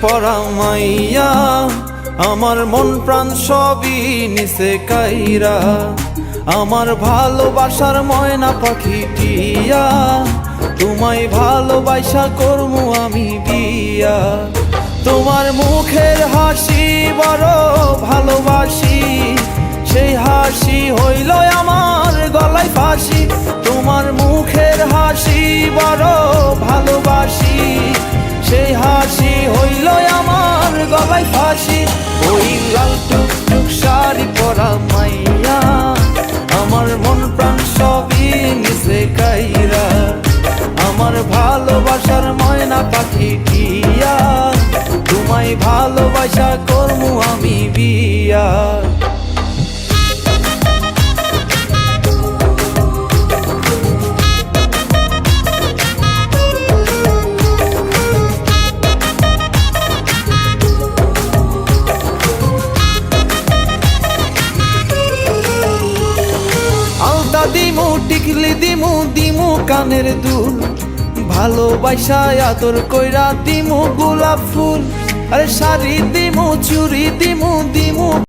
পরা মাইয়া, আমার মন প্রাণ সবই নিছে কাইরা। আমার ভালোবাসার ময়না পাখি টিয়া, তোমায় ভালোবাসা করমু আমি বিয়া। তোমার মুখের হাসি বড় ভালোবাসি, সেই হাসি হইল আমার গলায় ফাঁসি। তোমার মুখের হাসি বড় ভালোবাসি, সেই হাসি হইল আমার গলায় ফাঁসি। ওই লাল টুকটুক শাড়ি পরা মাইয়া, আমার মন প্রাণ সবই নিছে কাইরা। আমার ভালোবাসার ময়না পাখি টিয়া, তোমায় ভালোবাসা করমু আমি বিয়া। আলতা দিমু টিকলি দিমু দিমু কানের দুল, ভালোবাসা আদর কইরা দিমু গোলাপ ফুল। আরে শাড়ি দিমু চুড়ি দিমু দিমু